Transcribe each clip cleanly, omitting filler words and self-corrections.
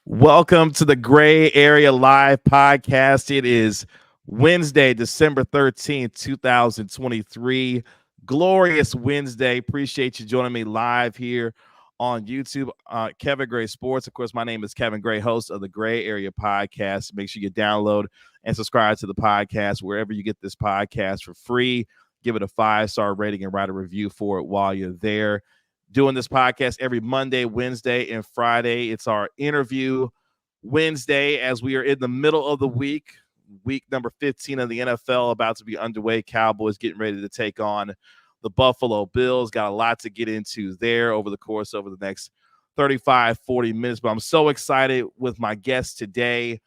Welcome to the Gray Area Live podcast. It is Wednesday, December 13th, 2023. Glorious Wednesday. Appreciate you joining me live here on YouTube. Kevin Gray Sports. Of course, my name is Kevin Gray, host of the Gray Area podcast. Make sure you download and subscribe to the podcast wherever you get this podcast for free. Give it a 5-star rating and write a review for it while you're there. Doing this podcast every Monday, Wednesday, and Friday. It's our interview Wednesday as we are in the middle of the week number 15 of the NFL about to be underway. Cowboys getting ready to take on the Buffalo Bills. Got a lot to get into there over the next 35, 40 minutes. But I'm so excited with my guest today.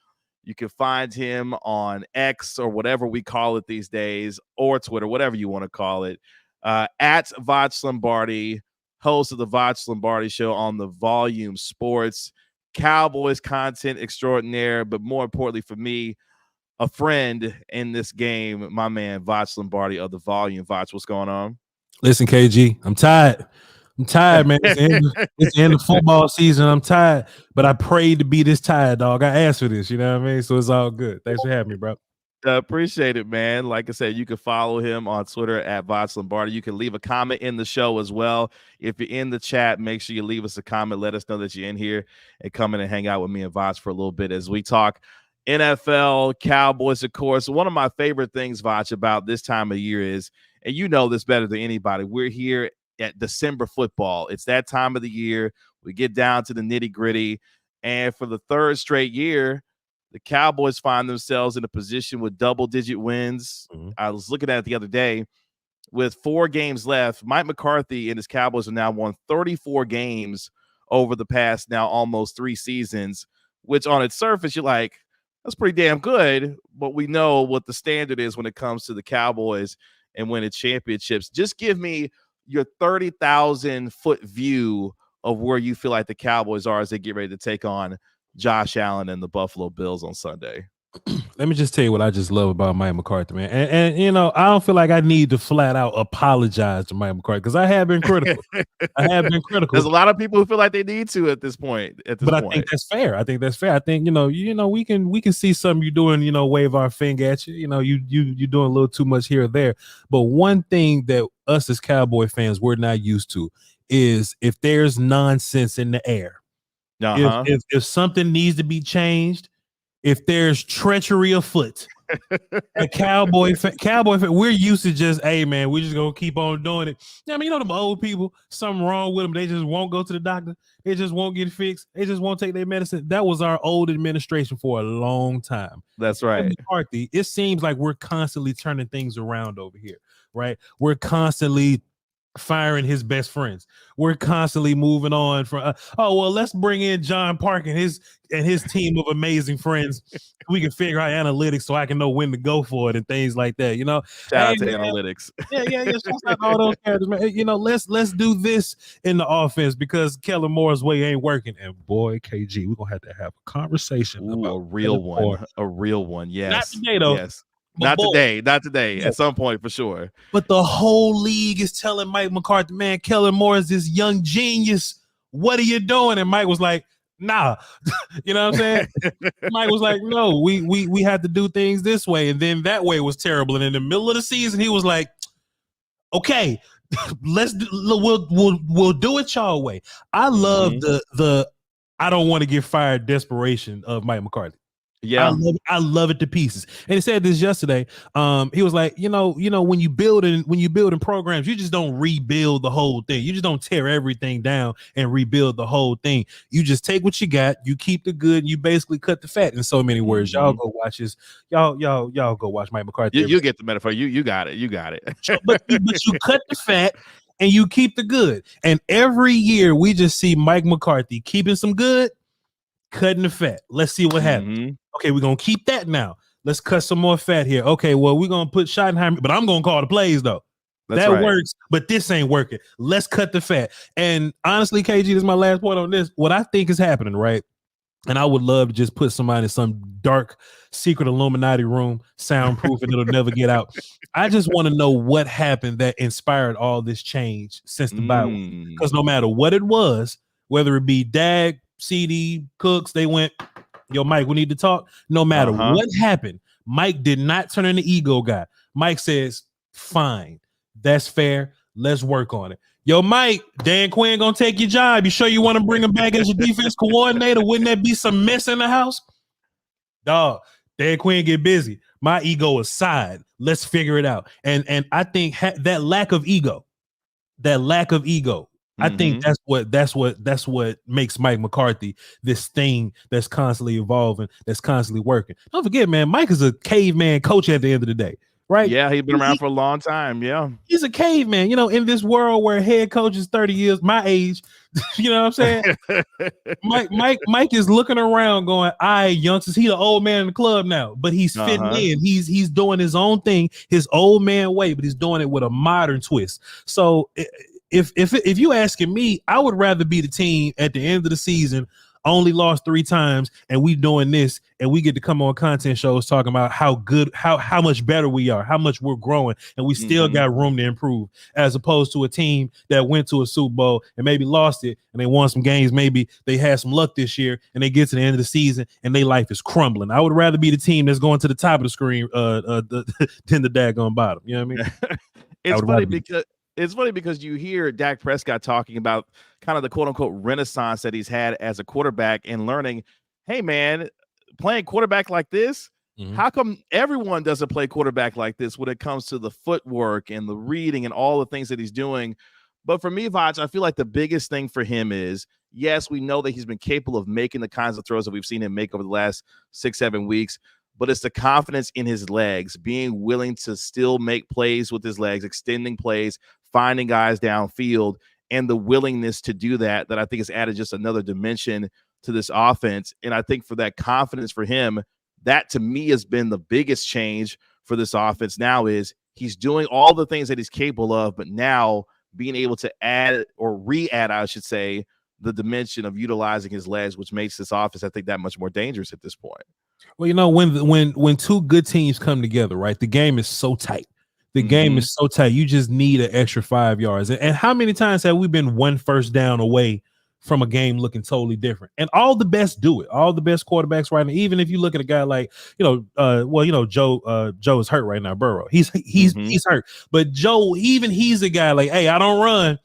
You can find him on X or whatever we call it these days, or Twitter, whatever you want to call it, at Voch Lombardi, host of the Voch Lombardi Show on the Volume Sports. Cowboys content extraordinaire, but more importantly for me, a friend in this game, my man Voch Lombardi of the Volume. Voch, what's going on? Listen, KG, I'm tired, man. It's the end of football season. I'm tired, but I prayed to be this tired, dog. I asked for this, you know what I mean? So it's all good. Thanks for having me, bro. Appreciate it, man. Like I said, you can follow him on Twitter at Voch Lombardi. You can leave a comment in the show as well. If you're in the chat, make sure you leave us a comment. Let us know that you're in here and come in and hang out with me and Voch for a little bit as we talk NFL, Cowboys, of course. One of my favorite things, Voch, about this time of year is, and you know this better than anybody, we're here at December football. It's that time of the year. We get down to the nitty-gritty. And for the third straight year, the Cowboys find themselves in a position with double-digit wins. I was looking at it the other day. With 4 games left, Mike McCarthy and his Cowboys have now won 34 games over the past now almost 3 seasons, which on its surface, you're like, that's pretty damn good. But we know what the standard is when it comes to the Cowboys and winning championships. Just give me your 30,000-foot view of where you feel like the Cowboys are as they get ready to take on Josh Allen and the Buffalo Bills on Sunday. Let me just tell you what I just love about Mike McCarthy, man. And you know, I don't feel like I need to flat out apologize to Mike McCarthy because I have been critical. There's a lot of people who feel like they need to at this point. I think that's fair. I think you know, we can see something you're doing, you know, wave our finger at you. You know, you're doing a little too much here or there. But one thing that us as Cowboy fans we're not used to is if there's nonsense in the air. If something needs to be changed, if there's treachery afoot, a Cowboy fan, we're used to just, hey man, we're just gonna keep on doing it. I mean, you know, them old people, something wrong with them, they just won't go to the doctor, they just won't get fixed, they just won't take their medicine. That was our old administration for a long time. That's right. McCarthy, it seems like we're constantly turning things around over here, right? We're constantly firing his best friends. We're constantly moving on from let's bring in John Park and his team of amazing friends. We can figure out analytics so I can know when to go for it and things like that, you know. Shout out to analytics. Yeah. Shout out all those characters, man. You know, let's do this in the offense because Kellen Moore's way ain't working. And boy, KG, we're gonna have a conversation about a real one. Yes. Not today though. Yes. Not today. At some point for sure. But the whole league is telling Mike McCarthy, man, Kellen Moore is this young genius. What are you doing? And Mike was like, nah. You know what I'm saying? Mike was like, no, we have to do things this way. And then that way was terrible. And in the middle of the season, he was like, okay, we'll do it y'all way. I love the I don't want to get fired desperation of Mike McCarthy. Yeah, I love it to pieces. And he said this yesterday. He was like, you know, when you building programs, you just don't rebuild the whole thing. You just don't tear everything down and rebuild the whole thing. You just take what you got, you keep the good, and you basically cut the fat. In so many words, y'all go watch this. Y'all go watch Mike McCarthy. You get the metaphor. You got it. but you cut the fat and you keep the good. And every year we just see Mike McCarthy keeping some good, cutting the fat. Let's see what happens. Okay, we're going to keep that now. Let's cut some more fat here. Okay, well, we're going to put Schottenheimer, but I'm going to call the plays, though. That works, but this ain't working. Let's cut the fat. And honestly, KG, this is my last point on this. What I think is happening, right? And I would love to just put somebody in some dark, secret Illuminati room, soundproof, and it'll never get out. I just want to know what happened that inspired all this change since the bye week. Because no matter what it was, whether it be Dak, CD, Cooks, they went, yo, Mike, we need to talk. No matter what happened, Mike did not turn in the ego guy. Mike says, fine, that's fair. Let's work on it. Yo, Mike, Dan Quinn gonna take your job. You sure you want to bring him back as your defense coordinator? Wouldn't that be some mess in the house? Dog, Dan Quinn get busy. My ego aside, let's figure it out. And I think that lack of ego, I think that's what makes Mike McCarthy this thing that's constantly evolving, that's constantly working. Don't forget, man, Mike is a caveman coach at the end of the day, right? Yeah, he's been around for a long time. Yeah, he's a caveman. You know, in this world where head coach is 30 years my age, you know what I'm saying? Mike is looking around going, all right, youngsters, he the old man in the club now, but he's fitting in. He's doing his own thing, his old man way, but he's doing it with a modern twist. So if you asking me, I would rather be the team at the end of the season only lost 3 times and we doing this and we get to come on content shows talking about how good, how much better we are, how much we're growing, and we still got room to improve, as opposed to a team that went to a Super Bowl and maybe lost it and they won some games. Maybe they had some luck this year and they get to the end of the season and their life is crumbling. I would rather be the team that's going to the top of the screen than the daggone bottom. You know what I mean? It's funny because you hear Dak Prescott talking about kind of the quote unquote renaissance that he's had as a quarterback and learning, hey man, playing quarterback like this, how come everyone doesn't play quarterback like this when it comes to the footwork and the reading and all the things that he's doing? But for me, Voch, I feel like the biggest thing for him is, yes, we know that he's been capable of making the kinds of throws that we've seen him make over the last 6-7 weeks, but it's the confidence in his legs, being willing to still make plays with his legs, extending plays, finding guys downfield, and the willingness to do that I think has added just another dimension to this offense. And I think for that confidence for him, that to me has been the biggest change for this offense now, is he's doing all the things that he's capable of, but now being able to add or re-add, I should say, the dimension of utilizing his legs, which makes this offense, I think, that much more dangerous at this point. Well, you know, when 2 good teams come together, right, the game is so tight. The game is so tight. You just need an extra 5 yards. And how many times have we been 1 first down away from a game looking totally different? And all the best do it. All the best quarterbacks right now. Even if you look at a guy like, Joe is hurt right now. Burrow, he's hurt. But Joe, even he's a guy like, hey, I don't run,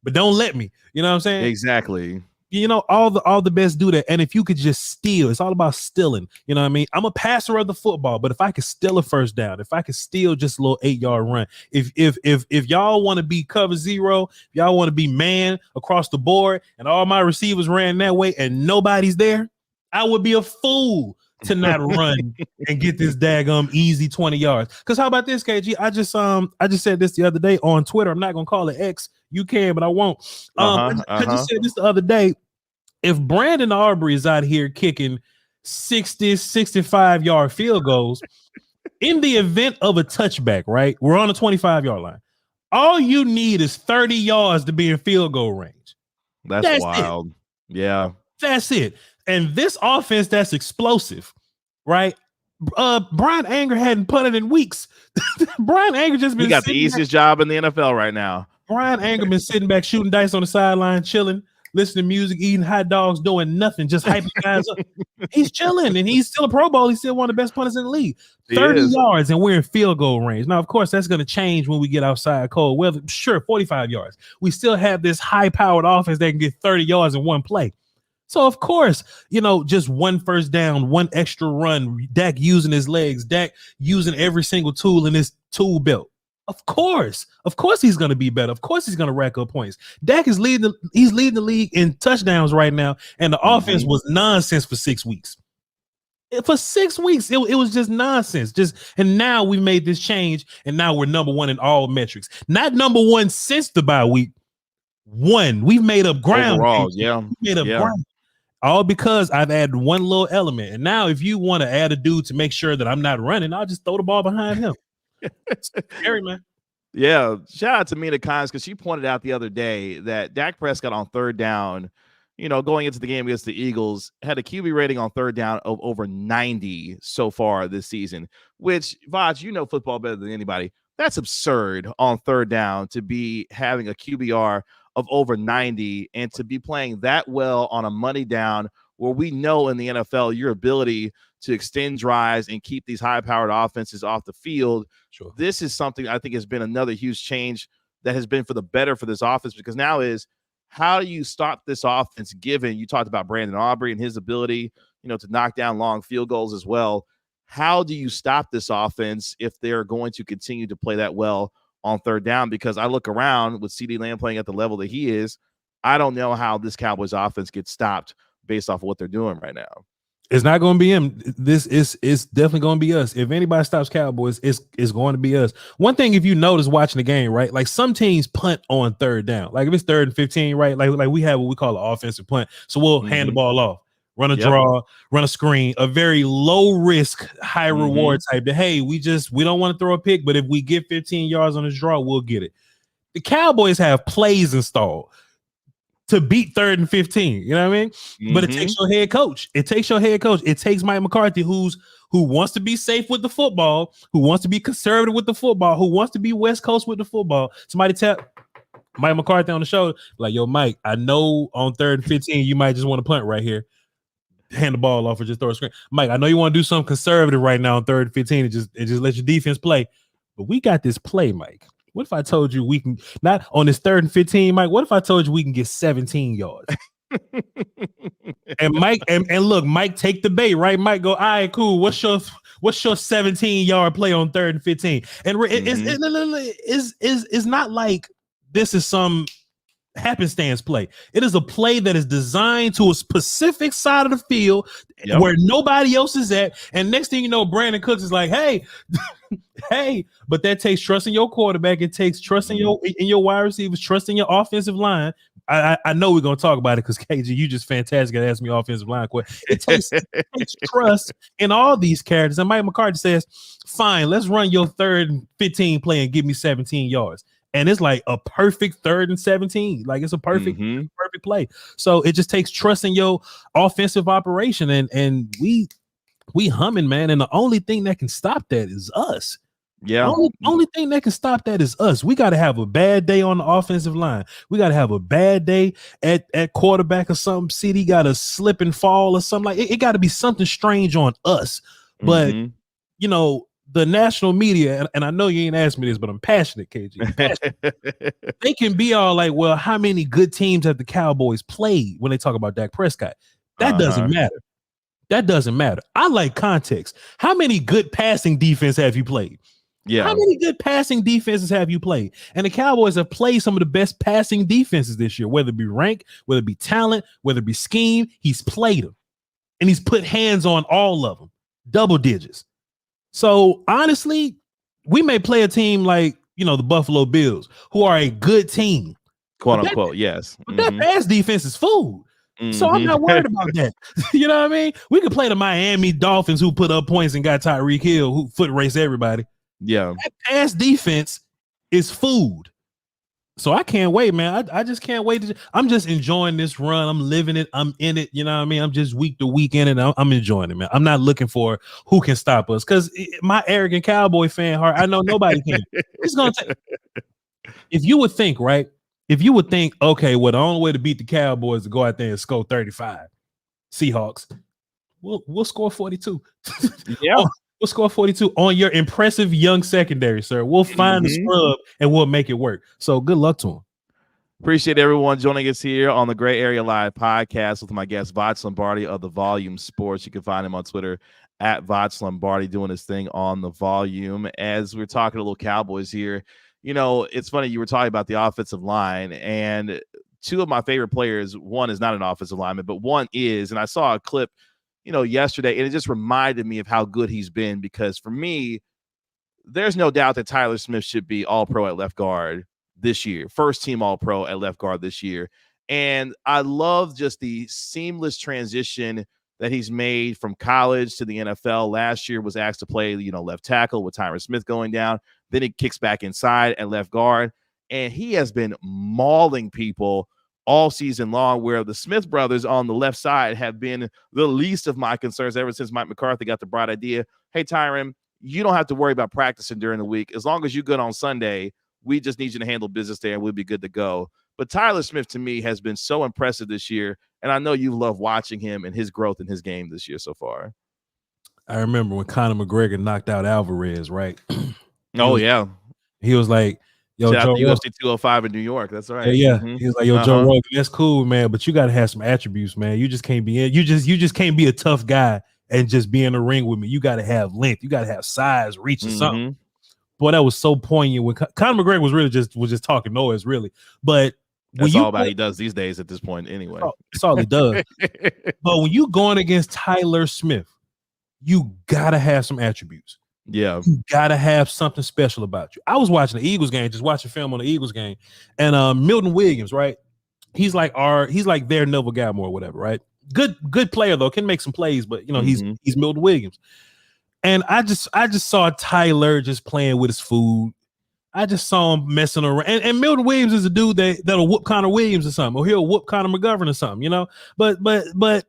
but don't let me. You know what I'm saying? Exactly. You know, all the best do that. And if you could just steal, it's all about stealing. You know what I mean? I'm a passer of the football, but if I could steal a first down, if I could steal just a little 8-yard run, if y'all want to be cover zero, if y'all want to be man across the board, and all my receivers ran that way and nobody's there, I would be a fool to not run and get this daggum easy 20 yards. Because how about this, KG? I just said this the other day on Twitter. I'm not gonna call it X. You can, but I won't. I just said this the other day. If Brandon Aubrey is out here kicking 60, 65-yard field goals, in the event of a touchback, right? We're on the 25-yard line. All you need is 30 yards to be in field goal range. That's wild. Yeah. That's it. And this offense that's explosive, right? Brian Anger hadn't punted in weeks. Brian Anger just been. He got the easiest job in the NFL right now. Brian Anger been sitting back shooting dice on the sideline, chilling, listening to music, eating hot dogs, doing nothing, just hyping guys up. He's chilling, and he's still a Pro Bowl. He's still one of the best punters in the league. 30 yards, and we're in field goal range. Now, of course, that's going to change when we get outside cold weather. Sure, 45 yards. We still have this high-powered offense that can get 30 yards in one play. So, of course, just 1 first down, 1 extra run, Dak using his legs, Dak using every single tool in his tool belt. Of course he's going to be better. Of course he's going to rack up points. Dak is leading the league in touchdowns right now, and the offense was nonsense for 6 weeks. For 6 weeks, it was just nonsense. And now we made this change, and now we're number 1 in all metrics. Not number 1 since the bye week. 1. We've made up ground. Overall, yeah. We made up ground. All because I've added 1 little element. And now if you want to add a dude to make sure that I'm not running, I'll just throw the ball behind him. Scary, man. Yeah. Shout out to Mina Kimes, because she pointed out the other day that Dak Prescott on third down, going into the game against the Eagles, had a QB rating on third down of over 90 so far this season, which, Voch, football better than anybody. That's absurd on third down to be having a QBR of over 90, and to be playing that well on a money down where we know in the NFL your ability to extend drives and keep these high-powered offenses off the field. Sure. This is something I think has been another huge change that has been for the better for this offense, because now is how do you stop this offense, given you talked about Brandon Aubrey and his ability, to knock down long field goals as well. How do you stop this offense if they're going to continue to play that well on third down? Because I look around with CeeDee Lamb playing at the level that he is, I don't know how this Cowboys offense gets stopped based off of what they're doing right now. It's not going to be him. It's definitely going to be us. If anybody stops Cowboys, it's going to be us. One thing, if you notice watching the game, right? Like some teams punt on third down. Like if it's 3rd and 15, right? Like we have what we call an offensive punt. So we'll hand the ball off, run a draw, run a screen, a very low risk, high reward type. That hey, we don't want to throw a pick, but if we get 15 yards on this draw, we'll get it. The Cowboys have plays installed to beat 3rd and 15, you know what I mean? But it takes your head coach. It takes Mike McCarthy, who wants to be safe with the football, who wants to be conservative with the football, who wants to be West Coast with the football. Somebody tap Mike McCarthy on the shoulder, like, yo, Mike, I know on 3rd and 15 you might just want to punt right here. Hand the ball off or just throw a screen. Mike, I know you want to do something conservative right now on 3rd and 15 and just let your defense play. But we got this play, Mike. What if I told you we can not on this 3rd and 15, Mike? What if I told you we can get 17 yards? And Mike, and look, Mike, take the bait, right? Mike go, all right, cool. What's your 17-yard play on 3rd and 15? And it's not like this is some happenstance play. It is a play that is designed to a specific side of the field where nobody else is at. And next thing you know, Brandon Cooks is like, hey, but that takes trust in your quarterback. It takes trust in your wide receivers, trust in your offensive line. I know we're going to talk about it because KG, you just fantastic at asking me offensive line question. It takes trust in all these characters. And Mike McCarthy says, fine, let's run your 3rd and 15 play and give me 17 yards. And it's like a perfect 3rd and 17. Like it's a perfect play. So it just takes trust in your offensive operation. And we humming, man. And the only thing that can stop that is us. Yeah. Only thing that can stop that is us. We got to have a bad day on the offensive line. We got to have a bad day at quarterback or something. CD got to slip and fall or something. Like it got to be something strange on us. But the national media, and I know you ain't asked me this, but I'm passionate, KG. They can be all like, well, how many good teams have the Cowboys played when they talk about Dak Prescott? That doesn't matter. That doesn't matter. I like context. How many good passing defense have you played? Yeah. How many good passing defenses have you played? And the Cowboys have played some of the best passing defenses this year, whether it be rank, whether it be talent, whether it be scheme. He's played them. And he's put hands on all of them, double digits. So honestly, we may play a team like, the Buffalo Bills, who are a good team. Quote unquote, yes. But that pass defense is food. So I'm not worried about that. You know what I mean? We could play the Miami Dolphins, who put up points and got Tyreek Hill, who foot race everybody. Yeah. That pass defense is food. So I can't wait, man. I just can't wait. I'm just enjoying this run. I'm living it. I'm in it. You know what I mean? I'm just week to week in it. I'm enjoying it, man. I'm not looking for who can stop us because my arrogant Cowboy fan heart, I know nobody can. It's going to take. If you would think, right? If you would think, okay, well, the only way to beat the Cowboys is to go out there and score 35. Seahawks, we'll score 42. Yeah. We'll score 42 on your impressive young secondary, sir. We'll find the scrub and we'll make it work. So good luck to him. Appreciate everyone joining us here on the Gray Area Live podcast with my guest, Voch Lombardi of the Volume Sports. You can find him on Twitter at Voch Lombardi doing his thing on the Volume. As we're talking a little Cowboys here, it's funny you were talking about the offensive line, and two of my favorite players, one is not an offensive lineman, but one is, and I saw a clip yesterday, and it just reminded me of how good he's been, because for me, there's no doubt that Tyler Smith should be all-pro at left guard this year, first team all-pro at left guard this year. And I love just the seamless transition that he's made from college to the NFL. Last year was asked to play, left tackle with Tyron Smith going down. Then he kicks back inside at left guard, and he has been mauling people all season long, where the Smith brothers on the left side have been the least of my concerns ever since Mike McCarthy got the bright idea. Hey, Tyron, you don't have to worry about practicing during the week. As long as you're good on Sunday, we just need you to handle business there and we'll be good to go. But Tyler Smith, to me, has been so impressive this year. And I know you love watching him and his growth in his game this year so far. I remember when Conor McGregor knocked out Alvarez, right? Yeah. He was like, yo, shout Joe out to UFC 205 in New York. That's right. Yeah. He was like, yo, Joe Rogan, that's cool, man, but you got to have some attributes, man. You just can't be you just can't be a tough guy and just be in the ring with me. You got to have length. You got to have size, reach, or something. Boy, that was so poignant. When Conor McGregor was really just talking noise, really. But that's all he does these days at this point, anyway. That's all he does. But when you going against Tyler Smith, you gotta have some attributes. Yeah, you gotta have something special about you. I was watching the Eagles game, just watching film on the Eagles game, and Milton Williams, right? He's like their Neville Gallimore or whatever, right? Good player though, can make some plays, but he's Milton Williams. And I just saw Tyler just playing with his food. I just saw him messing around. And Milton Williams is a dude that'll whoop Connor Williams or something, or he'll whoop Connor McGovern or something, But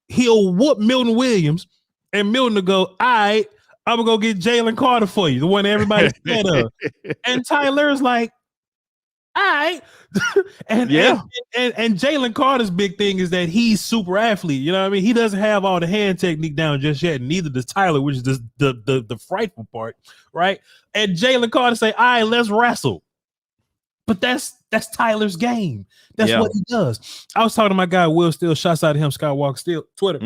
he'll whoop Milton Williams, and Milton will go, all right, I'm gonna go get Jalen Carter for you, the one everybody's scared of. And Tyler's like, all right. and Jalen Carter's big thing is that he's super athlete. You know what I mean? He doesn't have all the hand technique down just yet. Neither does Tyler, which is the frightful part, right? And Jalen Carter say, all right, let's wrestle. But that's Tyler's game. That's what he does. I was talking to my guy, Will Steele, shouts out to him, Skywalker Steele, Twitter.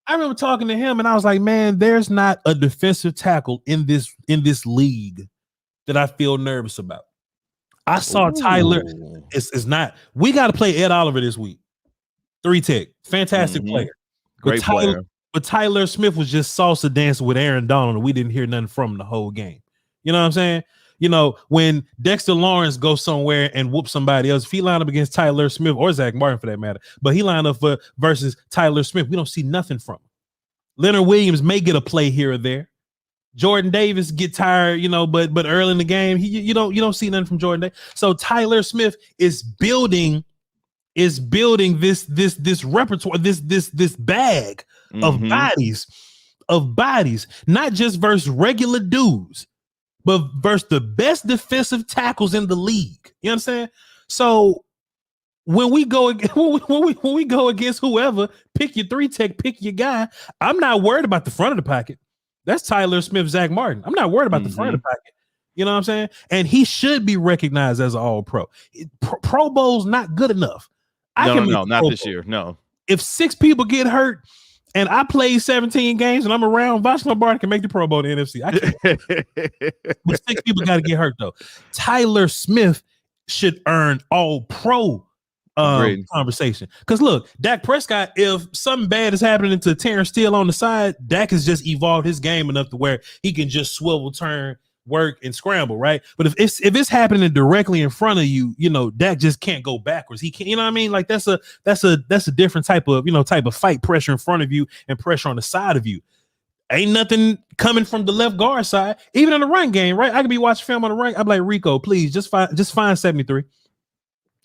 I remember talking to him and I was like, man, there's not a defensive tackle in this league that I feel nervous about. I saw Tyler. It's not. We got to play Ed Oliver this week. 3-tech, fantastic player, great player. But Tyler Smith was just salsa dancing with Aaron Donald, and we didn't hear nothing from him the whole game. You know what I'm saying? When Dexter Lawrence goes somewhere and whoops somebody else, if he line up against Tyler Smith or Zach Martin for that matter, but he line up versus Tyler Smith, we don't see nothing from him. Leonard Williams may get a play here or there. Jordan Davis get tired, but early in the game, you don't see nothing from Jordan Davis. So Tyler Smith is building this repertoire, this bag of bodies, not just versus regular dudes, but versus the best defensive tackles in the league. You understand? So when we go against whoever, pick your 3-tech, pick your guy. I'm not worried about the front of the pocket. That's Tyler Smith, Zach Martin. I'm not worried about the front of the pocket. You know what I'm saying? And he should be recognized as an all-pro. Pro Bowl's not good enough. No, not this year. No. If 6 people get hurt and I play 17 games and I'm around, Voch Lombardi can make the Pro Bowl in the NFC. I can't. But 6 people got to get hurt, though. Tyler Smith should earn all-pro conversation. Because look, Dak Prescott, if something bad is happening to Terrence Steele on the side, Dak has just evolved his game enough to where he can just swivel, turn, work, and scramble, right? But if it's happening directly in front of you, Dak just can't go backwards. He can't, you know what I mean? Like that's a different type of fight, pressure in front of you and pressure on the side of you. Ain't nothing coming from the left guard side, even in the run game, right? I could be watching film on the run. I'm like, Rico, please just find 73.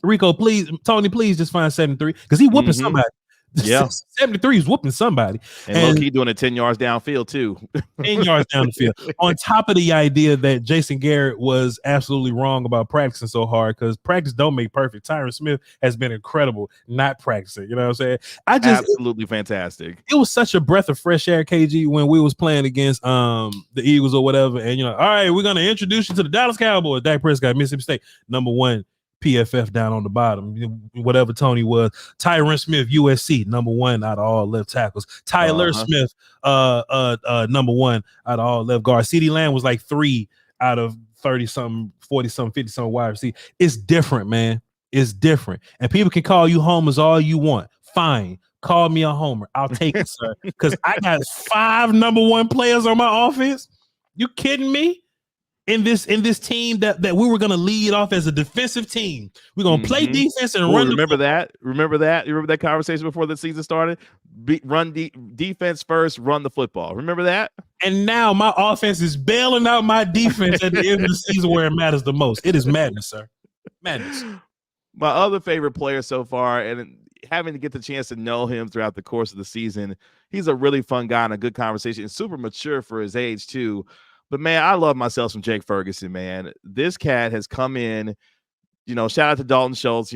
Rico, please, Tony, please just find 73 because he whooping somebody. Yeah, 73 is whooping somebody, and low-key doing it 10 yards downfield too. 10 yards down the field. On top of the idea that Jason Garrett was absolutely wrong about practicing so hard, because practice don't make perfect. Tyron Smith has been incredible not practicing. You know what I'm saying? Absolutely fantastic. It was such a breath of fresh air, KG, when we was playing against the Eagles or whatever, and all right, we're gonna introduce you to the Dallas Cowboys. Dak Prescott, Mississippi State, #1. PFF down on the bottom, whatever Tony was. Tyron Smith, USC, #1 out of all left tackles. Tyler Smith, #1 out of all left guards. CeeDee Lamb was like 3 out of 30-something, 40-something, 50-something wide receiver. It's different, man. It's different. And people can call you homers all you want. Fine. Call me a homer. I'll take it, sir. Because I got 5 #1 players on my offense. You kidding me? In this team that we were going to lead off as a defensive team. We're going to play defense and run. Remember that? You remember that conversation before the season started? Defense first, run the football. Remember that? And now my offense is bailing out my defense at the end of the season where it matters the most. It is madness, sir. Madness. My other favorite player so far, and having to get the chance to know him throughout the course of the season, he's a really fun guy and a good conversation and super mature for his age too. But, man, I love myself some Jake Ferguson, man. This cat has come in shout out to Dalton Schultz,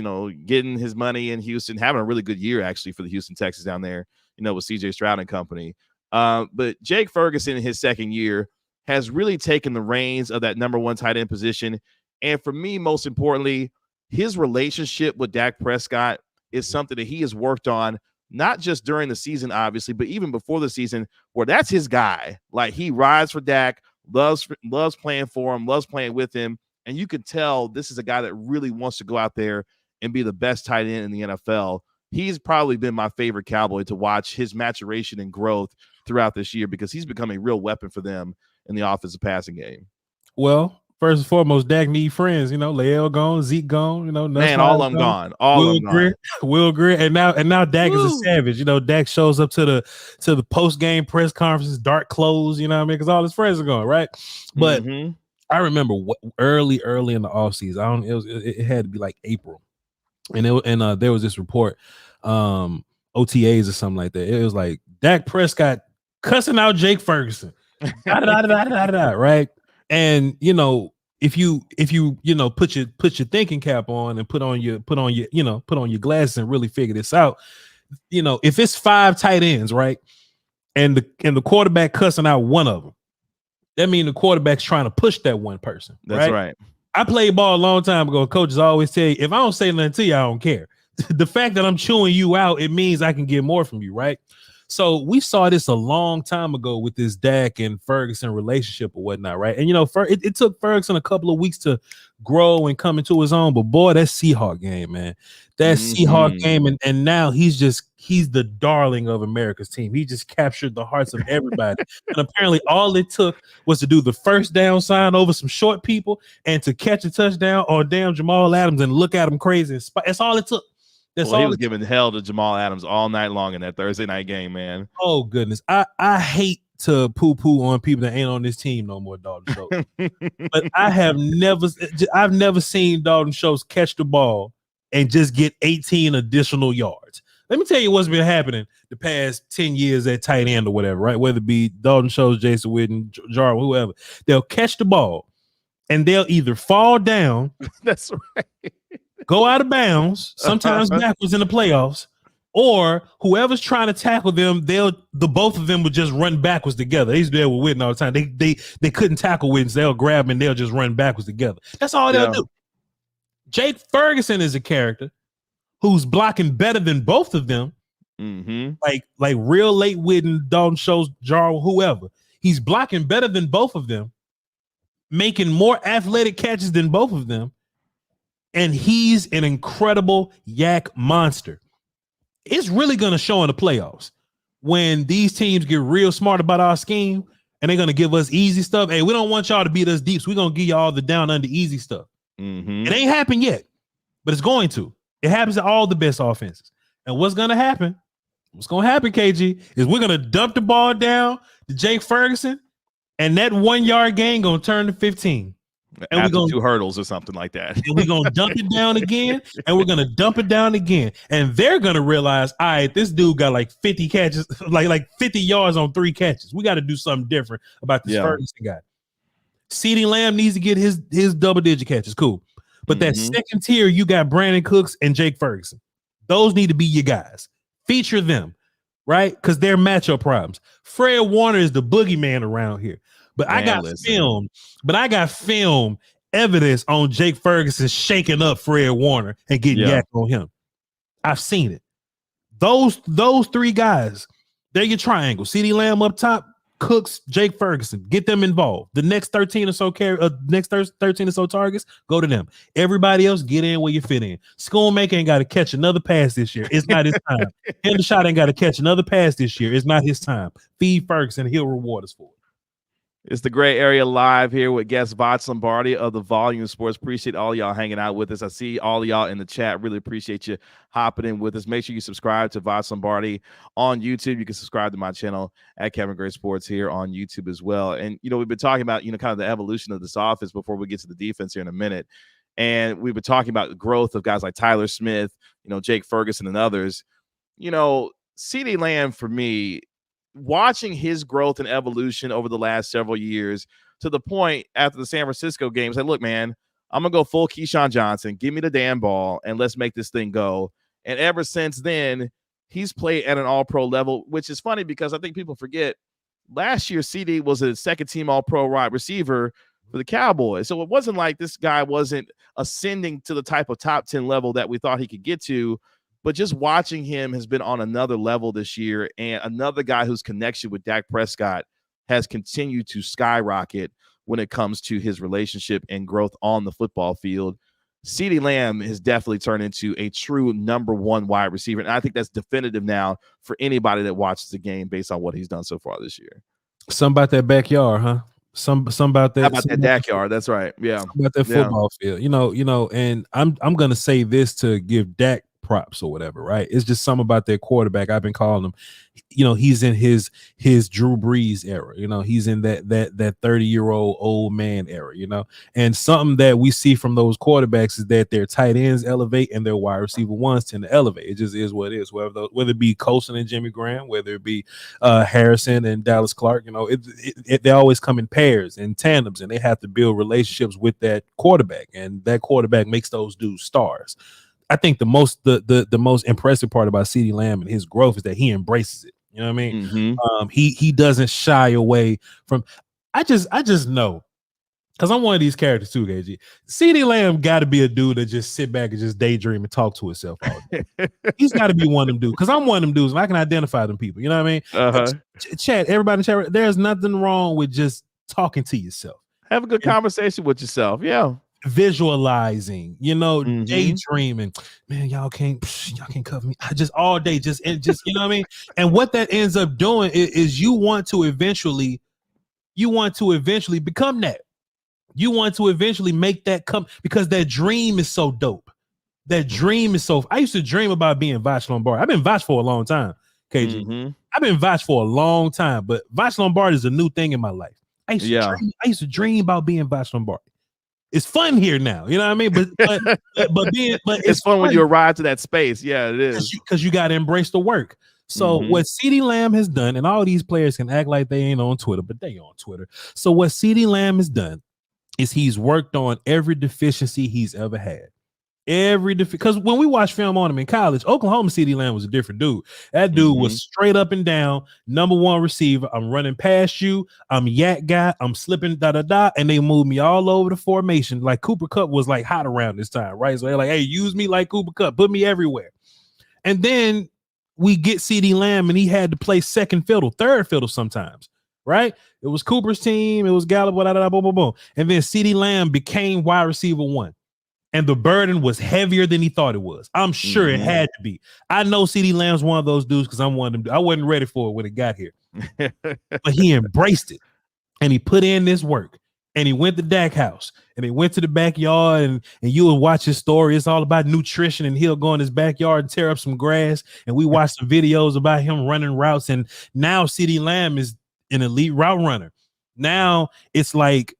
getting his money in Houston, having a really good year actually for the Houston Texans down there, with CJ Stroud and company. But Jake Ferguson in his second year has really taken the reins of that number one tight end position. And for me, most importantly, his relationship with Dak Prescott is something that he has worked on, not just during the season, obviously, but even before the season, where that's his guy. Like, he rides for Dak, loves playing for him, loves playing with him. And you can tell this is a guy that really wants to go out there and be the best tight end in the NFL. He's probably been my favorite Cowboy to watch his maturation and growth throughout this year, because he's become a real weapon for them in the offensive passing game. Well, first and foremost, Dak need friends. Le'el gone, Zeke gone. Man, all of them gone. All of them gone. Will Greer, and now Dak is a savage. Dak shows up to the post game press conferences, dark clothes. You know what I mean? Because all his friends are gone, right? But I remember early in the offseason. It had to be like April, and there was this report, OTAs or something like that. It was like Dak Prescott cussing out Jake Ferguson, right? And if you put your thinking cap on and put on your glasses and really figure this out, if it's 5 tight ends, right, and the quarterback cussing out one of them, that means the quarterback's trying to push that one person. That's right. I played ball a long time ago. Coaches always tell you, if I don't say nothing to you, I don't care. The fact that I'm chewing you out, it means I can get more from you, right? So we saw this a long time ago with this Dak and Ferguson relationship or whatnot, right? And it took Ferguson a couple of weeks to grow and come into his own. But boy, that Seahawk game, man, Seahawk game, and now he's the darling of America's team. He just captured the hearts of everybody. And apparently, all it took was to do the first down sign over some short people and to catch a touchdown on damn Jamal Adams and look at him crazy. That's all it took. He was giving hell to Jamal Adams all night long in that Thursday night game, man. Oh, goodness. I hate to poo-poo on people that ain't on this team no more, Dalton Schultz. But I've never seen Dalton Schultz catch the ball and just get 18 additional yards. Let me tell you what's been happening the past 10 years at tight end or whatever, right? Whether it be Dalton Schultz, Jason Witten, Jarwin, whoever. They'll catch the ball, and they'll either fall down. That's right. Go out of bounds, sometimes backwards in the playoffs, or whoever's trying to tackle them, both of them would just run backwards together. They used to be able to Witten all the time. They couldn't tackle Witten, so they'll grab him and they'll just run backwards together. That's all they'll do. Jake Ferguson is a character who's blocking better than both of them. Like real late Witten, Dalton Schultz, Jarwin, whoever. He's blocking better than both of them, making more athletic catches than both of them. And he's an incredible yak monster. It's really going to show in the playoffs when these teams get real smart about our scheme and they're going to give us easy stuff. Hey, we don't want y'all to beat us deep, so we're going to give y'all the down under easy stuff. It ain't happened yet, but it's going to. It happens to all the best offenses. And what's going to happen, KG, is we're going to dump the ball down to Jake Ferguson, and that 1 yard gain going to turn to 15. And we're going 2 hurdles or something like that. And we're going to dump it down again, and we're going to dump it down again. And they're going to realize, all right, this dude got like 50 catches, like 50 yards on 3 catches. We got to do something different about this Ferguson guy. CeeDee Lamb needs to get his double-digit catches. Cool. But that second tier, you got Brandon Cooks and Jake Ferguson. Those need to be your guys. Feature them, right? Because they're matchup problems. Fred Warner is the boogeyman around here. But I got film evidence on Jake Ferguson shaking up Fred Warner and getting yacked on him. I've seen it. Those 3 guys, they're your triangle. CeeDee Lamb up top, Cooks, Jake Ferguson. Get them involved. The next 13 or so 13 or so targets, go to them. Everybody else, get in where you fit in. Schoonmaker ain't got to catch another pass this year. It's not his time. Hendershot ain't got to catch another pass this year. It's not his time. Feed Ferguson. He'll reward us for it. It's the Gray Area Live here with guest Voch Lombardi of the Volume Sports. Appreciate all y'all hanging out with us. I see all of y'all in the chat. Really appreciate you hopping in with us. Make sure you subscribe to Voch Lombardi on YouTube. You can subscribe to my channel at Kevin Gray Sports here on YouTube as well. And, we've been talking about, kind of the evolution of this offense before we get to the defense here in a minute. And we've been talking about the growth of guys like Tyler Smith, Jake Ferguson and others. CeeDee Lamb, for me, watching his growth and evolution over the last several years to the point after the San Francisco games, like, look, man, I'm going to go full Keyshawn Johnson. Give me the damn ball, and let's make this thing go. And ever since then, he's played at an all-pro level, which is funny because I think people forget last year CD was a second-team all-pro wide receiver for the Cowboys. So it wasn't like this guy wasn't ascending to the type of top 10 level that we thought he could get to. But just watching him has been on another level this year, and another guy whose connection with Dak Prescott has continued to skyrocket when it comes to his relationship and growth on the football field. CeeDee Lamb has definitely turned into a true number one wide receiver, and I think that's definitive now for anybody that watches the game based on what he's done so far this year. Something about that backyard, huh? Some about that. How about that backyard? That's right. Yeah. About that football field. You know, and I'm gonna say this to give Dak props or whatever, right? It's just something about their quarterback. I've been calling him, he's in his Drew Brees era, he's in that 30-year-old old man era, and something that we see from those quarterbacks is that their tight ends elevate and their wide receiver ones tend to elevate. It just is what it is, whether it be Colson and Jimmy Graham, whether it be Harrison and Dallas Clark, they always come in pairs and tandems, and they have to build relationships with that quarterback, and that quarterback makes those dudes stars. I think the most impressive part about CeeDee Lamb and his growth is that he embraces it. You know what I mean? Mm-hmm. He doesn't shy away from. I just know, because I'm one of these characters too, KG. CeeDee Lamb got to be a dude that just sit back and just daydream and talk to himself all day. He's got to be one of them dudes, because I'm one of them dudes and I can identify them people. You know what I mean? Uh-huh. Chat, everybody in chat, there's nothing wrong with just talking to yourself. Have a good conversation with yourself. Yeah. Visualizing, daydreaming. Man, y'all can't cover me. I just all day, just you know what I mean? And what that ends up doing is you want to eventually become that. You want to eventually make that come, because that dream is so dope. That dream is so. I used to dream about being Voch Lombardi. I've been Voch for a long time, KG. Mm-hmm. I've been Voch for a long time, but Voch Lombardi is a new thing in my life. I used to dream about being Voch Lombardi. It's fun here now, you know what I mean? But it's fun when you arrive to that space. Yeah, it is, because you got to embrace the work. So what CeeDee Lamb has done, and all these players can act like they ain't on Twitter, but they on Twitter. So what CeeDee Lamb has done is he's worked on every deficiency he's ever had. Because when we watch film on him in college, Oklahoma, CeeDee Lamb was a different dude. That dude was straight up and down, number one receiver. I'm running past you. I'm yak guy. I'm slipping and they moved me all over the formation. Like Cooper Kupp was like hot around this time, right? So they're like, hey, use me like Cooper Kupp, put me everywhere. And then we get CeeDee Lamb, and he had to play second fiddle, third fiddle sometimes, right? It was Cooper's team. It was Gallup, boom. And then CeeDee Lamb became wide receiver one. And the burden was heavier than he thought it was. I'm sure it had to be. I know CeeDee Lamb's one of those dudes because I'm one of them. I wasn't ready for it when it got here. But he embraced it. And he put in this work. And he went to Dak house. And he went to the backyard. And you would watch his story. It's all about nutrition. And he'll go in his backyard and tear up some grass. And we watched some videos about him running routes. And now CeeDee Lamb is an elite route runner. Now it's like,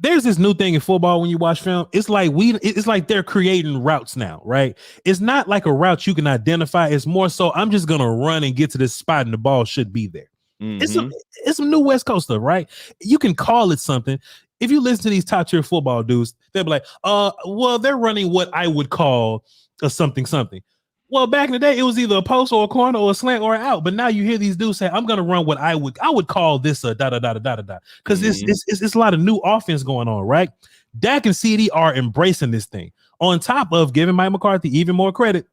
there's this new thing in football when you watch film. It's like they're creating routes now, right? It's not like a route you can identify. It's more so I'm just gonna run and get to this spot and the ball should be there. It's some new West Coast stuff, right? You can call it something. If you listen to these top tier football dudes, they'll be like, well, they're running what I would call a something. Well, back in the day, it was either a post or a corner or a slant or an out. But now you hear these dudes say, I'm going to run what I would call this a da-da-da-da-da-da. Because it's a lot of new offense going on, right? Dak and CD are embracing this thing. On top of giving Mike McCarthy even more credit.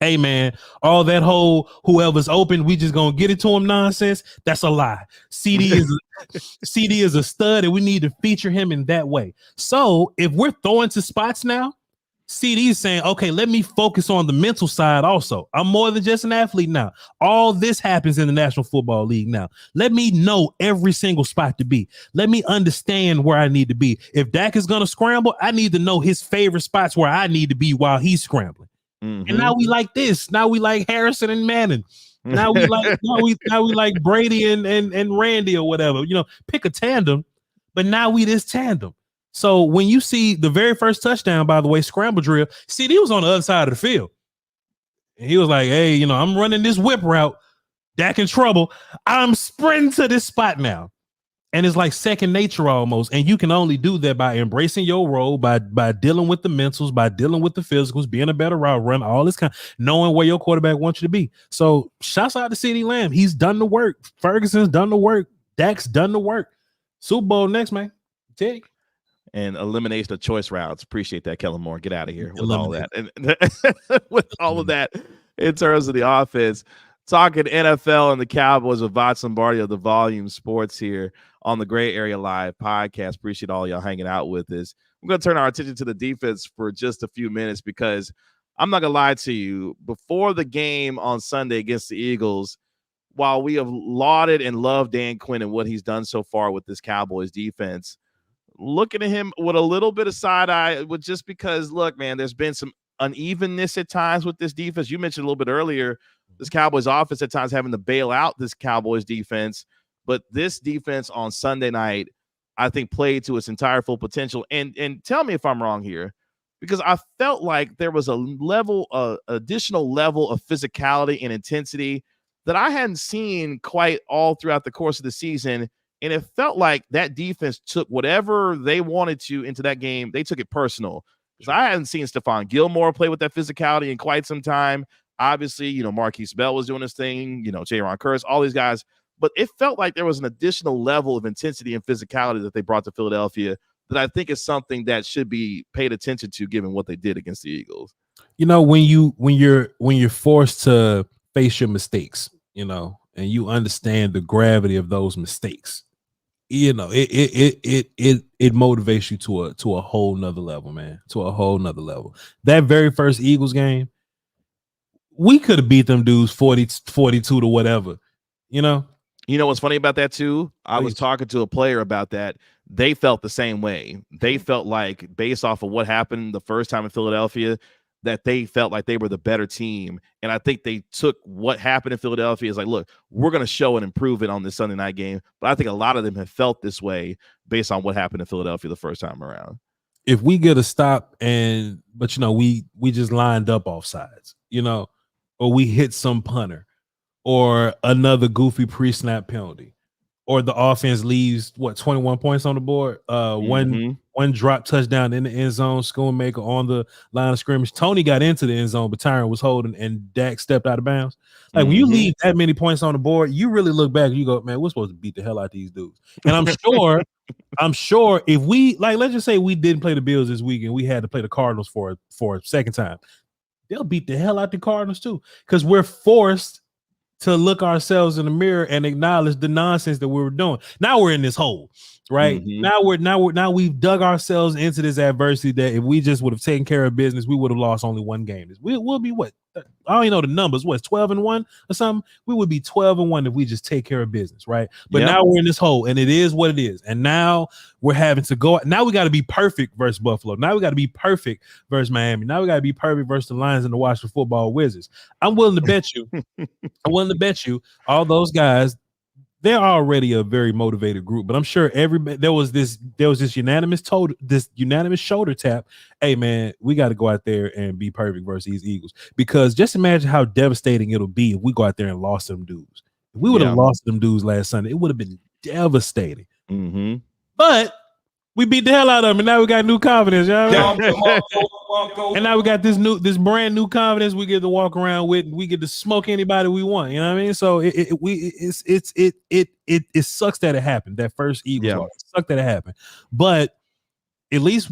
Hey, man, all that whole whoever's open, we just going to get it to him nonsense. That's a lie. CD is a stud, and we need to feature him in that way. So if we're throwing to spots now, CD is saying, okay, let me focus on the mental side also. I'm more than just an athlete now. All this happens in the National Football League now. Let me know every single spot to be. Let me understand where I need to be. If Dak is going to scramble, I need to know his favorite spots where I need to be while he's scrambling. And now we like this. Now we like Harrison and Manning. Now we like Brady and Randy or whatever. Pick a tandem, but now we this tandem. So when you see the very first touchdown, by the way, scramble drill, CD was on the other side of the field. And he was like, hey, I'm running this whip route. Dak in trouble. I'm sprinting to this spot now. And it's like second nature almost. And you can only do that by embracing your role, by dealing with the mentals, by dealing with the physicals, being a better route runner, all this knowing where your quarterback wants you to be. So shouts out to CeeDee Lamb. He's done the work. Ferguson's done the work. Dak's done the work. Super Bowl next, man. Take. And elimination of choice routes. Appreciate that, Kellen Moore. Get out of here with all that. And with all of that in terms of the offense. Talking NFL and the Cowboys with Voch Lombardi of the Volume Sports here on the Gray Area Live podcast. Appreciate all y'all hanging out with us. We're going to turn our attention to the defense for just a few minutes because I'm not going to lie to you. Before the game on Sunday against the Eagles, while we have lauded and loved Dan Quinn and what he's done so far with this Cowboys defense, looking at him with a little bit of side eye, with just because, look, man, there's been some unevenness at times with this defense. You mentioned a little bit earlier, this Cowboys offense at times having to bail out this Cowboys defense. But this defense on Sunday night, I think, played to its entire full potential. And tell me if I'm wrong here, because I felt like there was a additional level of physicality and intensity that I hadn't seen quite all throughout the course of the season. And it felt like that defense took whatever they wanted to into that game. They took it personal. Because I hadn't seen Stephon Gilmore play with that physicality in quite some time. Obviously, Marquise Bell was doing his thing, Jaron Curse, all these guys. But it felt like there was an additional level of intensity and physicality that they brought to Philadelphia that I think is something that should be paid attention to given what they did against the Eagles. When you're forced to face your mistakes, and you understand the gravity of those mistakes, it motivates you to a whole nother level, man. To a whole nother level. That very first Eagles game, we could have beat them dudes 42 to whatever, You know what's funny about that too? I was talking to a player about that. They felt the same way. They felt like, based off of what happened the first time in Philadelphia, that they felt like they were the better team. And I think they took what happened in Philadelphia as like, look, we're going to show and improve it on this Sunday night game. But I think a lot of them have felt this way based on what happened in Philadelphia the first time around. If we get a stop but we just lined up off sides, or we hit some punter or another goofy pre-snap penalty, or the offense leaves 21 points on the board, one drop touchdown in the end zone, Schoonmaker on the line of scrimmage. Tony got into the end zone, but Tyron was holding, and Dak stepped out of bounds. Like, when you leave that many points on the board, you really look back and you go, man, we're supposed to beat the hell out of these dudes. And I'm sure if we, let's just say we didn't play the Bills this week and we had to play the Cardinals for a second time, they'll beat the hell out the Cardinals too, because we're forced to look ourselves in the mirror and acknowledge the nonsense that we were doing. Now we're in this hole, right? Now we've dug ourselves into this adversity that if we just would have taken care of business, we would have lost only one game. We'll be what? I don't even know the numbers. What's 12-1 or something? We would be 12-1 if we just take care of business, right? But now we're in this hole, and it is what it is. And now we're having to go. Now we got to be perfect versus Buffalo. Now we got to be perfect versus Miami. Now we got to be perfect versus the Lions and the Washington Football Wizards. I'm willing to bet you all those guys, they're already a very motivated group, but I'm sure everybody there was this unanimous shoulder tap. Hey man, we got to go out there and be perfect versus these Eagles, because just imagine how devastating it'll be if we go out there and lost them dudes. If we would have lost them dudes last Sunday, it would have been devastating. But we beat the hell out of them, and now we got new confidence, y'all. And now we got this brand new confidence we get to walk around with. We get to smoke anybody we want. You know what I mean? So it sucks that it happened. That first Eagles loss. It sucked that it happened. But at least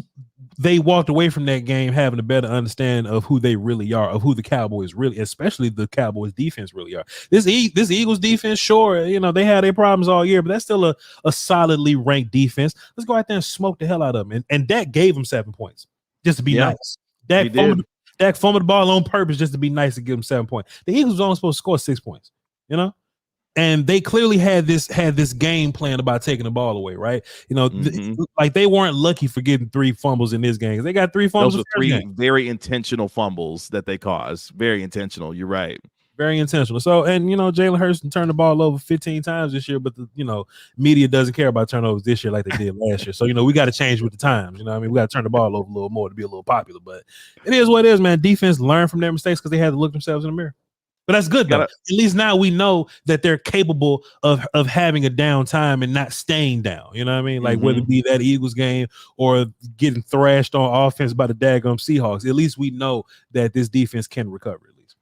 they walked away from that game having a better understanding of who they really are, of who the Cowboys really, especially the Cowboys defense really are. This Eagles defense, sure, they had their problems all year, but that's still a solidly ranked defense. Let's go out there and smoke the hell out of them. And Dak gave them 7 points just to be nice. Dak fumbled the ball on purpose just to be nice to give them 7 points. The Eagles were only supposed to score 6 points, And they clearly had this game plan about taking the ball away, right? Like they weren't lucky for getting 3 fumbles in this game. They got 3 fumbles. Those were 3 very intentional fumbles that they caused. Very intentional. You're right. Very intentional. So, and Jalen Hurts turned the ball over 15 times this year, but the media doesn't care about turnovers this year like they did last year. So, we got to change with the times. We got to turn the ball over a little more to be a little popular. But it is what it is, man. Defense learned from their mistakes because they had to look themselves in the mirror. But that's good though. At least now we know that they're capable of having a down time and not staying down. You know what I mean? Like whether it be that Eagles game or getting thrashed on offense by the daggum Seahawks. At least we know that this defense can recover. At least.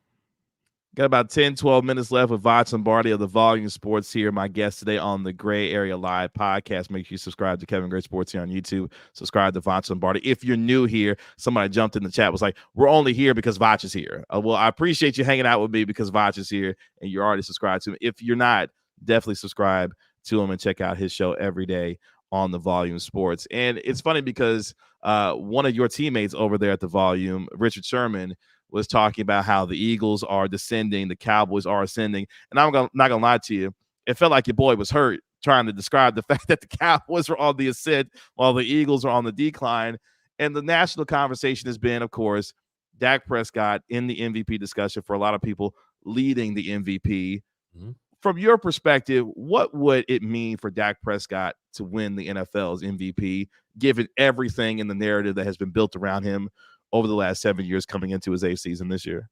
Got about 10, 12 minutes left with Voch Lombardi of the Volume Sports here. My guest today on the Gray Area Live podcast. Make sure you subscribe to Kevin Gray Sports here on YouTube. Subscribe to Voch Lombardi. If you're new here, somebody jumped in the chat, was like, we're only here because Voch is here. Well, I appreciate you hanging out with me because Voch is here and you're already subscribed to him. If you're not, definitely subscribe to him and check out his show every day on the Volume Sports. And it's funny because one of your teammates over there at the Volume, Richard Sherman, was talking about how the Eagles are descending, the Cowboys are ascending. And I'm not going to lie to you. It felt like your boy was hurt trying to describe the fact that the Cowboys were on the ascent while the Eagles are on the decline. And the national conversation has been, of course, Dak Prescott in the MVP discussion for a lot of people leading the MVP. Mm-hmm. From your perspective, what would it mean for Dak Prescott to win the NFL's MVP, given everything in the narrative that has been built around him over the last 7 years coming into his 8th season this year?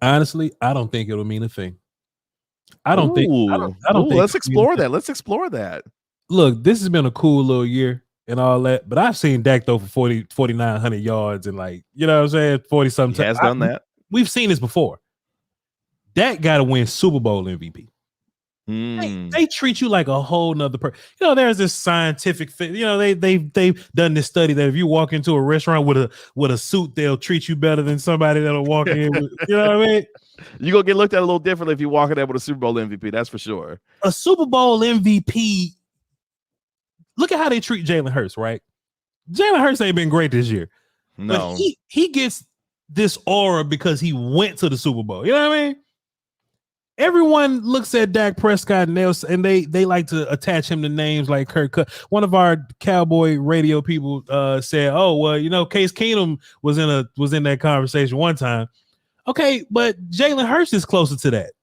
Honestly, I don't think it'll mean a thing. I don't think. Let's explore that. Let's explore that. Look, this has been a cool little year and all that, but I've seen Dak throw for 4,900 yards and you know what I'm saying, 40-something. He has done that. We've seen this before. Dak got to win Super Bowl MVP. They treat you like a whole nother person. You know, there's this scientific, they've done this study that if you walk into a restaurant with a suit, they'll treat you better than somebody that'll walk in with, you know what I mean? You're going to get looked at a little differently if you walk in there with a Super Bowl MVP, that's for sure. A Super Bowl MVP, look at how they treat Jalen Hurts, right? Jalen Hurts ain't been great this year. No. But he gets this aura because he went to the Super Bowl. You know what I mean? Everyone looks at Dak Prescott and they like to attach him to names like Kirk Cousins. One of our Cowboy radio people said, "Oh, well, you know, Case Keenum was in that conversation one time." Okay, but Jalen Hurts is closer to that.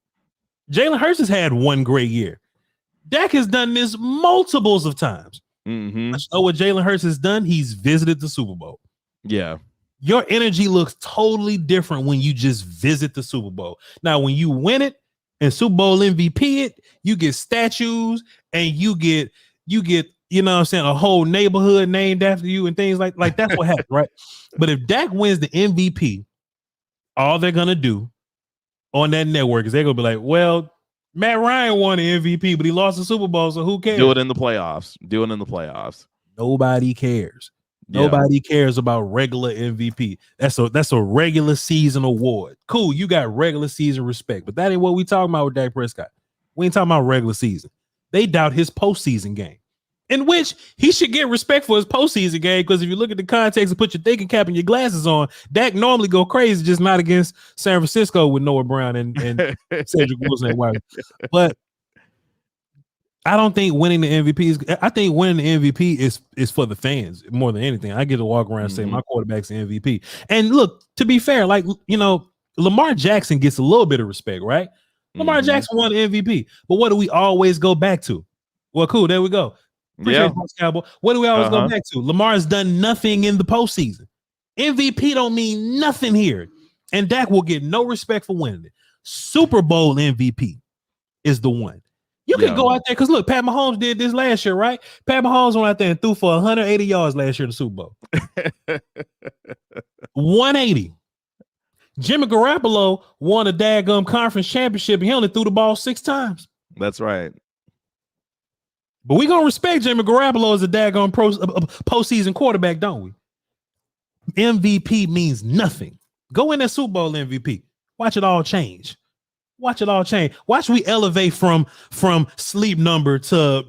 Jalen Hurts has had one great year. Dak has done this multiples of times. Mm-hmm. So what Jalen Hurts has done, he's visited the Super Bowl. Yeah. Your energy looks totally different when you just visit the Super Bowl. Now, when you win it and Super Bowl MVP it, you get statues and you get, you know what I'm saying, a whole neighborhood named after you and things like that's what happened, right? But if Dak wins the MVP, all they're gonna do on that network is they're gonna be like, well, Matt Ryan won the MVP, but he lost the Super Bowl, so who cares? Do it in the playoffs. Nobody cares. Yeah. Nobody cares about regular MVP. That's a regular season award. Cool, you got regular season respect, but that ain't what we talking about with Dak Prescott. We ain't talking about regular season. They doubt his postseason game, in which he should get respect for his postseason game, because if you look at the context and put your thinking cap and your glasses on, Dak normally go crazy, just not against San Francisco with Noah Brown and Cedric Wilson and White. But I don't think winning the MVP is. I think winning the MVP is for the fans more than anything. I get to walk around and say my quarterback's the MVP. And look, to be fair, like, you know, Lamar Jackson gets a little bit of respect, right? Lamar Jackson won the MVP, but what do we always go back to? Well, cool, there we go. Appreciate you, Cowboy. What do we always go back to? Lamar's done nothing in the postseason. MVP don't mean nothing here, and Dak will get no respect for winning it. Super Bowl MVP is the one. You can go out there, because look, Pat Mahomes did this last year, right? Pat Mahomes went out there and threw for 180 yards last year in the Super Bowl. 180. Jimmy Garoppolo won a daggum conference championship, and he only threw the ball 6 times. That's right. But we gonna respect Jimmy Garoppolo as a daggum postseason quarterback, don't we? MVP means nothing. Go in that Super Bowl MVP. Watch it all change. Watch it all change. Watch we elevate from Sleep Number to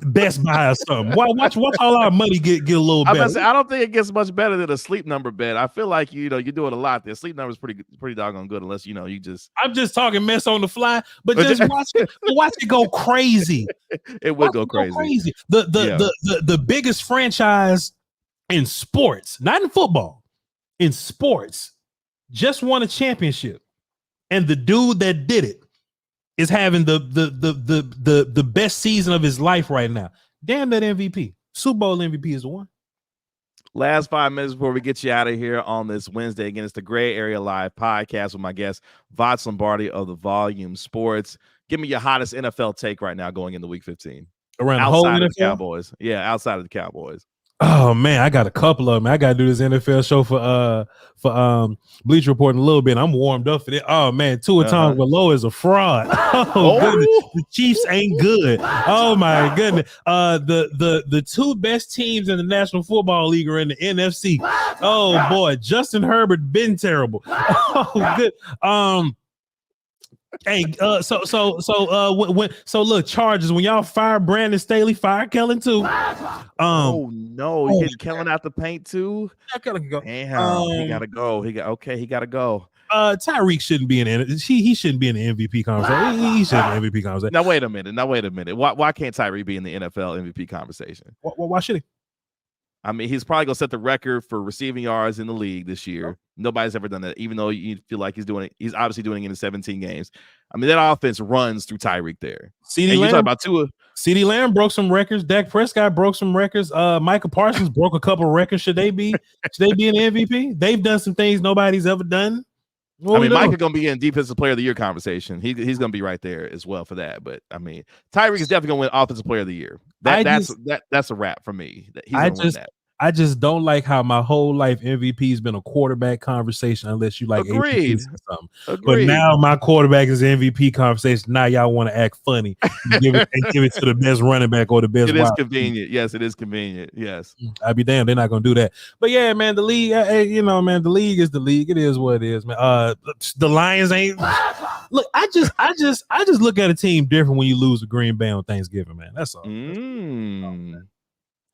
Best Buy or something. Watch all our money get a little better. I don't think it gets much better than a Sleep Number bet. I feel like you're doing a lot there. Sleep Number is pretty doggone good, unless you just. I'm just talking mess on the fly, but just watch it go crazy. It would go crazy. The biggest franchise in sports, not in football, in sports, just won a championship. And the dude that did it is having the best season of his life right now. Damn that MVP. Super Bowl MVP is the one. Last 5 minutes before we get you out of here on this Wednesday. Again, it's the Gray Area Live podcast with my guest, Voch Lombardi of the Volume Sports. Give me your hottest NFL take right now going into Week 15. Around the whole Outside of the NFL? Cowboys. Yeah, outside of the Cowboys. Oh man, I got a couple of them. I got to do this NFL show for Bleach Report in a little bit. I'm warmed up for it. Oh man, Tua Tagovailoa is a fraud. Oh goodness, the Chiefs ain't good. Oh my goodness, the two best teams in the National Football League are in the NFC. Oh boy, Justin Herbert been terrible. Oh good. Hey, look, Chargers, when y'all fire Brandon Staley, fire Kellen too. Oh no, he's getting Kellen out the paint too. Kellen can go. Damn, he gotta go. He gotta go. Tyreek shouldn't be in he shouldn't be in the MVP conversation. He shouldn't be in the MVP conversation. Now wait a minute. Why can't Tyreek be in the NFL MVP conversation? Why should he? I mean, he's probably gonna set the record for receiving yards in the league this year. Nobody's ever done that, even though you feel like he's doing it. He's obviously doing it in 17 games. I mean, that offense runs through Tyreek there. CeeDee Lamb, you talk about Tua. CeeDee Lamb broke some records. Dak Prescott broke some records. Micah Parsons broke a couple of records. Should they be in the MVP? They've done some things nobody's ever done. Micah gonna be in Defensive Player of the Year conversation. He's gonna be right there as well for that. But I mean, Tyreek is definitely gonna win Offensive Player of the Year. That's a wrap for me. He's gonna win that. I just don't like how my whole life MVP has been a quarterback conversation unless you like Agreed. or something. But now my quarterback is MVP conversation. Now y'all want to act funny. Give it to the best running back or the best. It is convenient. Yes, it is convenient. Yes. I'd be damned. They're not gonna do that. But yeah, man, the league, man, the league is the league. It is what it is, man. The Lions ain't look, I just look at a team different when you lose to Green Bay on Thanksgiving, man. That's all.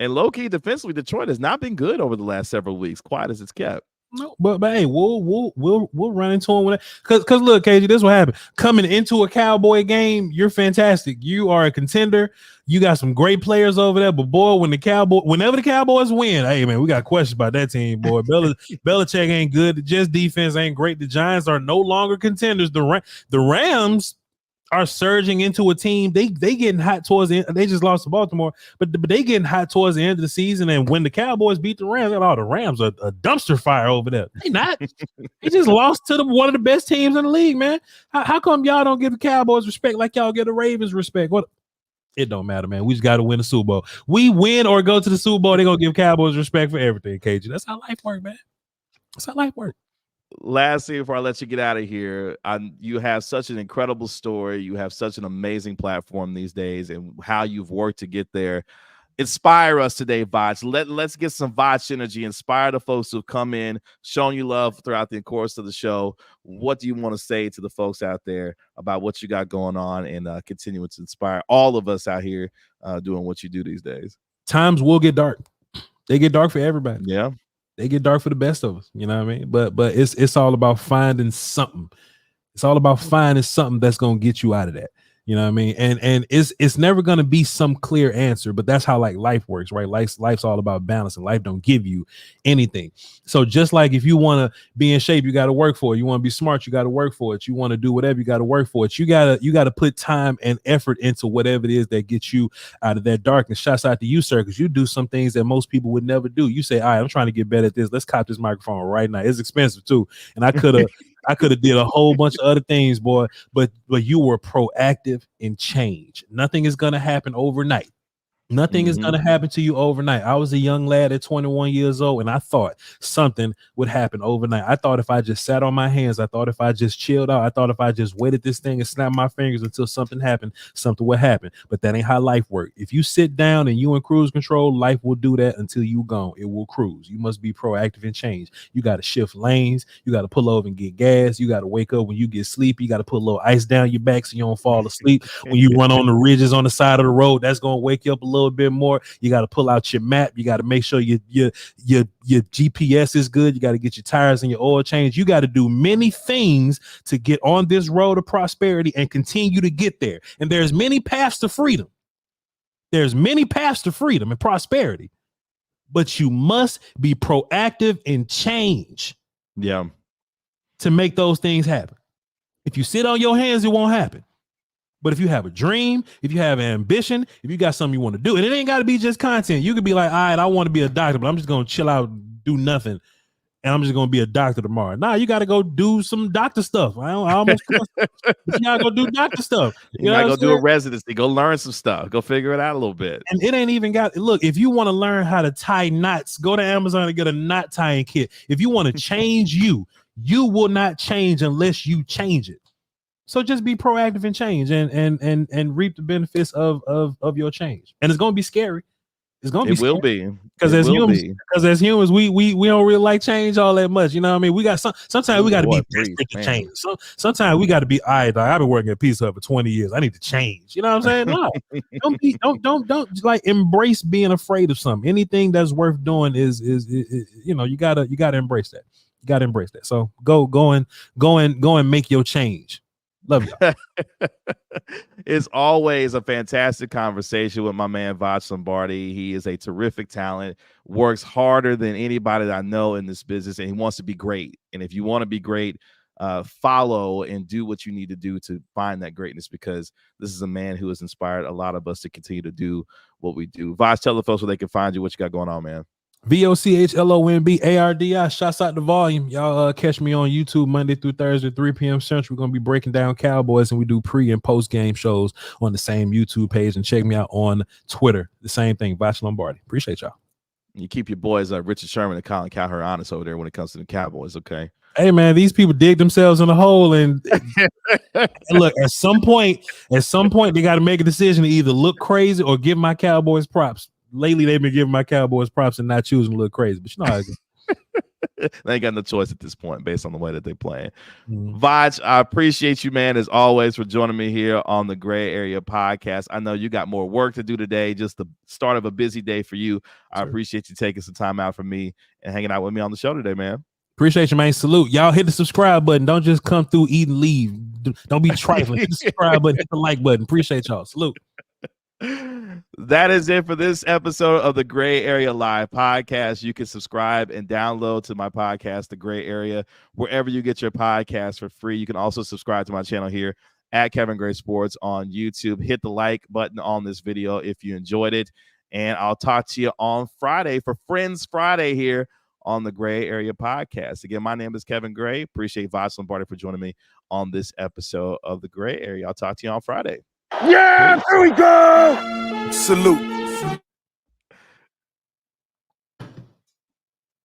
And low-key defensively, Detroit has not been good over the last several weeks, quiet as it's kept. No, but hey, we'll run into them with that. Cause look, KG, this is what happened. Coming into a Cowboy game, you're fantastic. You are a contender. You got some great players over there. But boy, whenever the Cowboys win, hey man, we got questions about that team, boy. Belichick ain't good. The Jets defense ain't great. The Giants are no longer contenders. The Rams are surging into a team. They getting hot towards the end. They just lost to Baltimore, but they getting hot towards the end of the season. And when the Cowboys beat the Rams, the Rams are a dumpster fire over there. They not. They just lost to one of the best teams in the league, man. How come y'all don't give the Cowboys respect like y'all give the Ravens respect? What? It don't matter, man. We just got to win the Super Bowl. We win or go to the Super Bowl, they're gonna give Cowboys respect for everything, KG. That's how life works, man. That's how life works. Lastly, before I let you get out of here, you have such an incredible story. You have such an amazing platform these days, and how you've worked to get there. Inspire us today, Voch. Let's get some Voch energy. Inspire the folks who've come in, shown you love throughout the course of the show. What do you want to say to the folks out there about what you got going on, and continuing to inspire all of us out here doing what you do these days? Times will get dark. They get dark for everybody. Yeah. They get dark for the best of us, you know what I mean? But it's all about finding something. It's all about finding something that's gonna get you out of that. You know what I mean? And it's never gonna be some clear answer, but that's how like life works, right? Life's all about balance, and life don't give you anything. So just like if you want to be in shape, you got to work for it. You want to be smart, you got to work for it. You want to do whatever, you got to work for it. You gotta put time and effort into whatever it is that gets you out of that darkness. Shouts out to you, sir, because you do some things that most people would never do. You say, all right, I'm trying to get better at this. Let's cop this microphone right now. It's expensive too, and I could have did a whole bunch of other things, boy, but you were proactive in change. Nothing is going to happen overnight. Nothing is going to happen to you overnight. I was a young lad at 21 years old, and I thought something would happen overnight. I thought if I just sat on my hands, I thought if I just chilled out, I thought if I just waited this thing and snapped my fingers until something happened, something would happen. But that ain't how life works. If you sit down and you in cruise control, life will do that until you gone. It will cruise. You must be proactive and change. You got to shift lanes. You got to pull over and get gas. You got to wake up when you get sleepy. You got to put a little ice down your back so you don't fall asleep. When you run on the ridges on the side of the road, that's going to wake you up a little bit more. You got to pull out your map. You got to make sure your GPS is good. You got to get your tires and your oil change. You got to do many things to get on this road of prosperity and continue to get there. And there's many paths to freedom. There's many paths to freedom and prosperity, but you must be proactive in change. Yeah. To make those things happen. If you sit on your hands, it won't happen. But if you have a dream, if you have ambition, if you got something you want to do, and it ain't got to be just content. You could be like, all right, I want to be a doctor, but I'm just going to chill out, do nothing, and I'm just going to be a doctor tomorrow. Nah, you got to go do some doctor stuff. I almost but you got to go do doctor stuff. You might go do a residency, go learn some stuff, go figure it out a little bit. And it ain't even got, look, if you want to learn how to tie knots, go to Amazon and get a knot tying kit. If you want to change you will not change unless you change it. So just be proactive and change and reap the benefits of your change. And it's gonna be scary. It's gonna be scary. Because as humans, we don't really like change all that much. You know what I mean? We got sometimes we gotta be desperate to change. So sometimes we gotta be, all right, I've been working at Pizza Hut for 20 years. I need to change. You know what I'm saying? No, don't like embrace being afraid of something. Anything that's worth doing is you know, you gotta embrace that. You gotta embrace that. So go and make your change. Love you. It's always a fantastic conversation with my man Voch Lombardi. He is a terrific talent, works harder than anybody that I know in this business, and he wants to be great. And if you want to be great, follow and do what you need to do to find that greatness, because this is a man who has inspired a lot of us to continue to do what we do. Voch, tell the folks where they can find you, what you got going on, man. VOCHLOMBARDI. Shouts out the volume. Y'all catch me on YouTube Monday through Thursday, 3 p.m. Central. We're going to be breaking down Cowboys, and we do pre and post game shows on the same YouTube page. And check me out on Twitter. The same thing, Voch Lombardi. Appreciate y'all. You keep your boys Richard Sherman and Colin Cowherd honest over there when it comes to the Cowboys, okay? Hey man, these people dig themselves in a hole, and look, at some point they got to make a decision to either look crazy or give my Cowboys props. Lately, they've been giving my Cowboys props and not choosing to look crazy, but you know how it goes. They ain't got no choice at this point based on the way that they play. Voch, I appreciate you, man, as always, for joining me here on the Gray Area Podcast. I know you got more work to do today, just the start of a busy day for you. I appreciate you taking some time out for me and hanging out with me on the show today, man. Appreciate you, man. Salute. Y'all hit the subscribe button. Don't just come through, eat and leave. Don't be trifling. Hit the subscribe button, hit the like button. Appreciate y'all. Salute. That is it for this episode of the Gray Area Live Podcast. You can subscribe and download to my podcast, The Gray Area, wherever you get your podcast for free. You can also subscribe to my channel here at Kevin Gray Sports on YouTube. Hit the like button on this video if you enjoyed it. And I'll talk to you on Friday for Friends Friday here on the Gray Area Podcast. Again, my name is Kevin Gray. Appreciate Voch Lombardi for joining me on this episode of the Gray Area. I'll talk to you on Friday. Yeah, here we go. Salute.